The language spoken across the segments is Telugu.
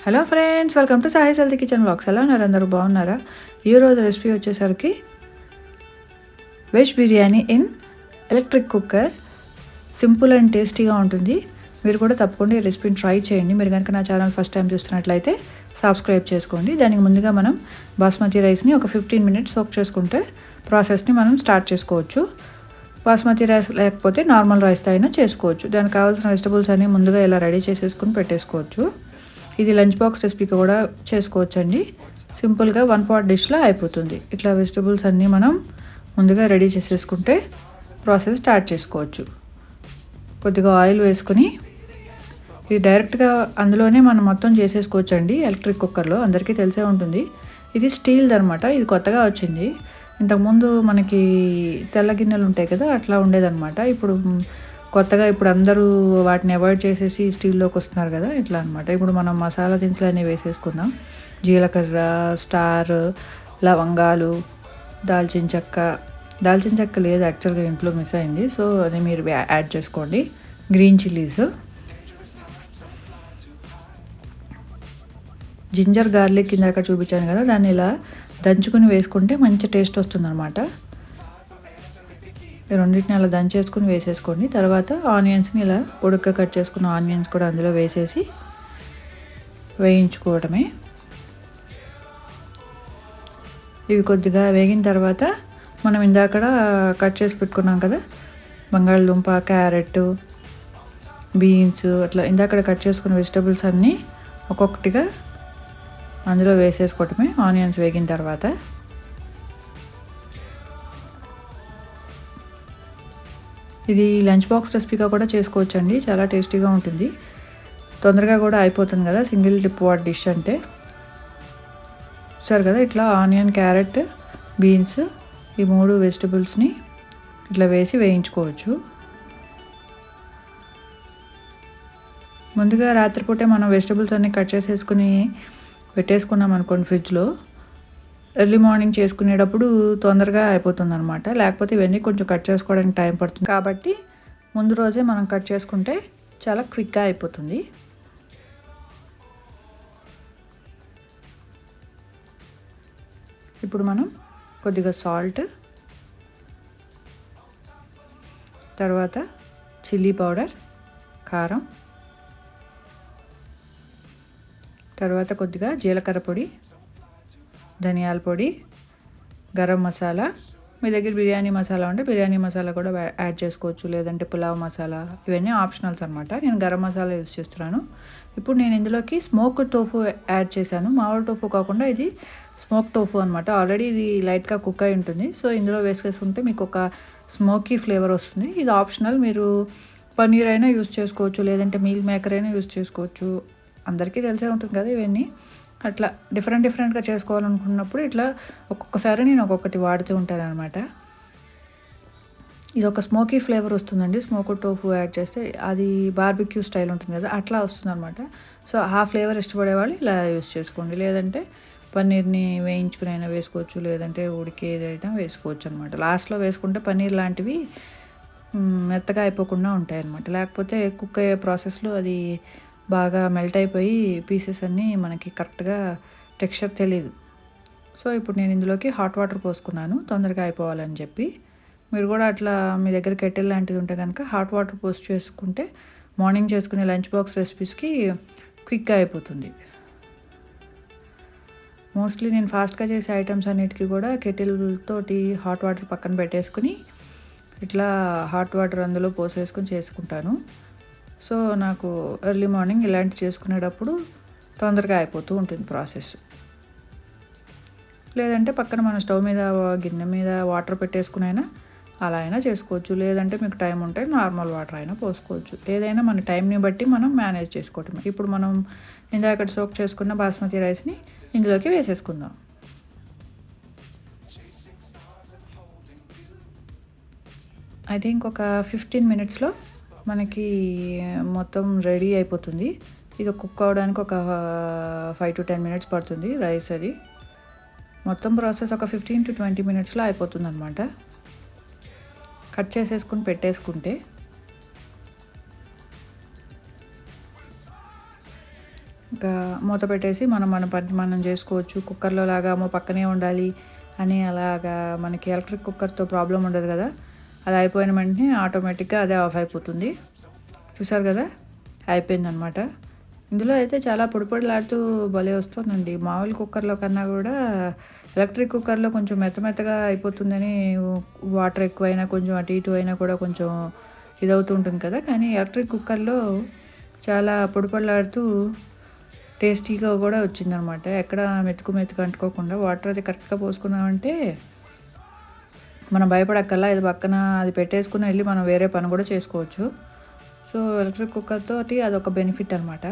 Hello friends, welcome to Sai healthy kitchen vlogs. ఎలా ఉన్నారు? అందరూ బాగున్నారా? ఈరోజు రెసిపీ వచ్చేసరికి veg biryani in electric cooker. Simple and టేస్టీగా ఉంటుంది. మీరు కూడా తప్పకుండా ఈ రెసిపీని ట్రై చేయండి. మీరు కనుక నా ఛానల్ ఫస్ట్ టైం చూస్తున్నట్లయితే సబ్స్క్రైబ్ చేసుకోండి. దానికి ముందుగా మనం బాస్మతి రైస్ని ఒక 15 minutes సోక్ చేసుకుంటే ప్రాసెస్ని మనం స్టార్ట్ చేసుకోవచ్చు. బాస్మతి రైస్ లేకపోతే నార్మల్ రైస్తో అయినా చేసుకోవచ్చు. దానికి కావాల్సిన వెజిటబుల్స్ అన్నీ ముందుగా ఇలా రెడీ చేసేసుకుని పెట్టేసుకోవచ్చు. ఇది లంచ్ బాక్స్ రెసిపీకి కూడా చేసుకోవచ్చు అండి. సింపుల్గా 1 pot డిష్లో అయిపోతుంది. ఇట్లా వెజిటబుల్స్ అన్నీ మనం ముందుగా రెడీ చేసేసుకుంటే ప్రాసెస్ స్టార్ట్ చేసుకోవచ్చు. కొద్దిగా ఆయిల్ వేసుకొని ఇది డైరెక్ట్గా అందులోనే మనం మొత్తం చేసేసుకోవచ్చు అండి. ఎలక్ట్రిక్ కుక్కర్లో అందరికీ తెలిసే ఉంటుంది. ఇది స్టీల్ది అనమాట. ఇది కొత్తగా వచ్చింది. ఇంతకుముందు మనకి తెల్ల గిన్నెలు ఉంటాయి కదా, అట్లా ఉండేదన్నమాట. కొత్తగా అందరూ వాటిని అవాయిడ్ చేసేసి స్టీల్లోకి వస్తున్నారు కదా, ఇట్లా అనమాట. ఇప్పుడు మనం మసాలా దినుసులు అనేవి వేసేసుకుందాం. జీలకర్ర, స్టార్, లవంగాలు, దాల్చిన చెక్క లేదు యాక్చువల్గా, ఇంట్లో మిస్ అయింది. సో అది మీరు యాడ్ చేసుకోండి. గ్రీన్ చిల్లీస్, జింజర్ గార్లిక్ ఇందాక చూపించాను కదా, దాన్ని ఇలా దంచుకుని వేసుకుంటే మంచి టేస్ట్ వస్తుంది అనమాట. రెండింటిని అలా దంచేసుకుని వేసేసుకోండి. తర్వాత ఆనియన్స్ని ఇలా పొడుగ్గా కట్ చేసుకున్న ఆనియన్స్ కూడా అందులో వేసేసి వేయించుకోవడమే. ఇవి కొద్దిగా వేగిన తర్వాత మనం ఇందాక కట్ చేసి పెట్టుకున్నాం కదా, బంగాళదుంప, క్యారెట్, బీన్స్, అట్లా ఇందాక కట్ చేసుకున్న వెజిటబుల్స్ అన్నీ ఒక్కొక్కటిగా అందులో వేసేసుకోవటమే ఆనియన్స్ వేగిన తర్వాత. ఇది లంచ్ బాక్స్ రెసిపీగా కూడా చేసుకోవచ్చు అండి. చాలా టేస్టీగా ఉంటుంది. తొందరగా కూడా అయిపోతుంది కదా, సింగిల్ pot డిష్ అంటే. చూసారు కదా, ఇట్లా ఆనియన్, క్యారెట్, బీన్స్, ఈ 3 వెజిటబుల్స్ని ఇట్లా వేసి వేయించుకోవచ్చు. ముందుగా రాత్రిపూటే మనం వెజిటబుల్స్ అన్నీ కట్ చేసేసుకుని పెట్టేసుకున్నాం అనుకోండి ఫ్రిడ్జ్లో, ఎర్లీ మార్నింగ్ చేసుకునేటప్పుడు తొందరగా అయిపోతుంది అనమాట. లేకపోతే ఇవన్నీ కొంచెం కట్ చేసుకోవడానికి టైం పడుతుంది కాబట్టి ముందు రోజే మనం కట్ చేసుకుంటే చాలా క్విక్గా అయిపోతుంది. ఇప్పుడు మనం కొద్దిగా సాల్ట్, తర్వాత చిల్లీ పౌడర్, కారం, తర్వాత కొద్దిగా జీలకర్ర పొడి, ధనియాల పొడి, గరం మసాలా, మీ దగ్గర బిర్యానీ మసాలా ఉంటే బిర్యానీ మసాలా కూడా యాడ్ చేసుకోవచ్చు, లేదంటే పులావ్ మసాలా, ఇవన్నీ ఆప్షనల్స్ అనమాట. నేను గరం మసాలా యూజ్ చేస్తున్నాను. ఇప్పుడు నేను ఇందులోకి స్మోక్ టోఫు యాడ్ చేశాను. మామూలు టోఫు కాకుండా ఇది స్మోక్ టోఫు అనమాట. ఆల్రెడీ ఇది లైట్గా కుక్ అయి ఉంటుంది. సో ఇందులో వేసుకుంటే మీకు ఒక స్మోకీ ఫ్లేవర్ వస్తుంది. ఇది ఆప్షనల్. మీరు పన్నీర్ అయినా యూజ్ చేసుకోవచ్చు, లేదంటే మీల్ మేకర్ అయినా యూజ్ చేసుకోవచ్చు. అందరికీ తెలిసే ఉంటుంది కదా ఇవన్నీ. అట్లా డిఫరెంట్గా చేసుకోవాలనుకున్నప్పుడు ఇట్లా ఒక్కొక్కసారి నేను ఒక్కొక్కటి వాడుతూ ఉంటాను అనమాట. ఇది ఒక స్మోకీ ఫ్లేవర్ వస్తుందండి. స్మోక్ టోఫు యాడ్ చేస్తే అది బార్బిక్యూ స్టైల్ ఉంటుంది కదా, అట్లా వస్తుంది అనమాట. సో ఆ ఫ్లేవర్ ఇష్టపడే వాళ్ళు ఇలా యూస్ చేసుకోండి. లేదంటే పన్నీర్ని వేయించుకుని అయినా వేసుకోవచ్చు, లేదంటే ఉడికేదైనా వేసుకోవచ్చు అనమాట. లాస్ట్లో వేసుకుంటే పన్నీర్ లాంటివి మెత్తగా అయిపోకుండా ఉంటాయి అనమాట. లేకపోతే కుక్ అయ్యే ప్రాసెస్లో అది బాగా మెల్ట్ అయిపోయి పీసెస్ అన్నీ మనకి కరెక్ట్గా టెక్స్చర్ తెలియదు. సో ఇప్పుడు నేను ఇందులోకి హాట్ వాటర్ పోసుకున్నాను, తొందరగా అయిపోవాలని చెప్పి. మీరు కూడా అట్లా మీ దగ్గర కెటిల్ లాంటిది ఉంటే కనుక హాట్ వాటర్ పోసి చేసుకుంటే మార్నింగ్ చేసుకునే లంచ్ బాక్స్ రెసిపీస్కి క్విక్గా అయిపోతుంది. మోస్ట్లీ నేను ఫాస్ట్గా చేసే ఐటమ్స్ అన్నిటికీ కూడా కెటిల్ తోటి హాట్ వాటర్ పక్కన పెట్టేసుకుని ఇట్లా హాట్ వాటర్ అందులో పోసేసుకుని చేసుకుంటాను. సో నాకు ఎర్లీ మార్నింగ్ ఇలాంటి చేసుకునేటప్పుడు తొందరగా అయిపోతూ ఉంటుంది ప్రాసెస్. లేదంటే పక్కన మన స్టవ్ మీద గిన్నె మీద వాటర్ పెట్టేసుకుని అయినా అలా అయినా చేసుకోవచ్చు. లేదంటే మీకు టైం ఉంటే నార్మల్ వాటర్ అయినా పోసుకోవచ్చు. ఏదైనా మన టైంని బట్టి మనం మేనేజ్ చేసుకోవటమే. ఇప్పుడు మనం ఇందాక సోక్ చేసుకున్న బాస్మతి రైస్ని ఇందులోకి వేసేసుకుందాం. ఐ థింక్ ఒక 15 minutesలో మనకి మొత్తం రెడీ అయిపోతుంది. ఇది కుక్ అవ్వడానికి ఒక 5 to 10 minutes పడుతుంది రైస్. అది మొత్తం ప్రాసెస్ ఒక 15 to 20 minutesలో అయిపోతుంది అనమాట. కట్ చేసేసుకుని పెట్టేసుకుంటే ఒక ఇంకా మూత పెట్టేసి మన పని మనం చేసుకోవచ్చు. కుక్కర్లో లాగా పక్కనే ఉండాలి అని అలాగా మనకి ఎలక్ట్రిక్ కుక్కర్తో ప్రాబ్లం ఉండదు కదా. అది అయిపోయిన వెంటనే ఆటోమేటిక్గా అదే ఆఫ్ అయిపోతుంది. చూసారు కదా, అయిపోయిందనమాట. ఇందులో అయితే చాలా పొడిలాడుతూ భలే వస్తుందండి. మామూలు కుక్కర్లో కన్నా కూడా ఎలక్ట్రిక్ కుక్కర్లో కొంచెం మెత్తగా అయిపోతుందని, వాటర్ ఎక్కువైనా కొంచెం అటు ఇటు అయినా కూడా కొంచెం ఇదవుతుంటుంది కదా. కానీ ఎలక్ట్రిక్ కుక్కర్లో చాలా పొడిలాడుతూ టేస్టీగా కూడా వచ్చిందనమాట. ఎక్కడ మెతుకు అంటుకోకుండా వాటర్ అది కరెక్ట్గా పోసుకున్నామంటే మనం భయపడక్కల్లా. ఇది పక్కన అది పెట్టేసుకుని వెళ్ళి మనం వేరే పని కూడా చేసుకోవచ్చు. సో ఎలక్ట్రిక్ కుక్కర్ తోటి అదొక బెనిఫిట్ అనమాట.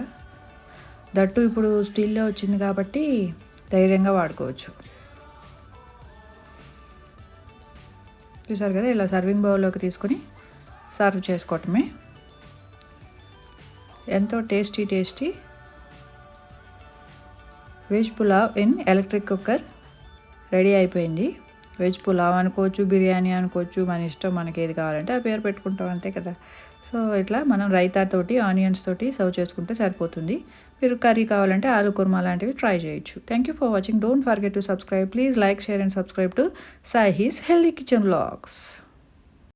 దట్టు ఇప్పుడు స్టీల్లో వచ్చింది కాబట్టి ధైర్యంగా వాడుకోవచ్చు. చూసారు కదా, ఇలా సర్వింగ్ బౌల్లోకి తీసుకొని సర్వ్ చేసుకోవటమే. ఎంతో tasty veg pulao in electric cooker ready అయిపోయింది. వెజ్ పులావ్ అనుకోవచ్చు, బిర్యానీ అనుకోవచ్చు, మన ఇష్టం. మనకి ఏది కావాలంటే ఆ పేరు పెట్టుకుంటాం, అంతే కదా. సో ఇట్లా మనం రైతా తోటి ఆనియన్స్ తోటి సర్వ్ చేసుకుంటే సరిపోతుంది. మీరు కర్రీ కావాలంటే ఆలు కుర్మా లాంటివి ట్రై చేయొచ్చు. Thank you for watching. Don't forget to subscribe. Please like, share and subscribe to సాహీస్ healthy kitchen vlogs.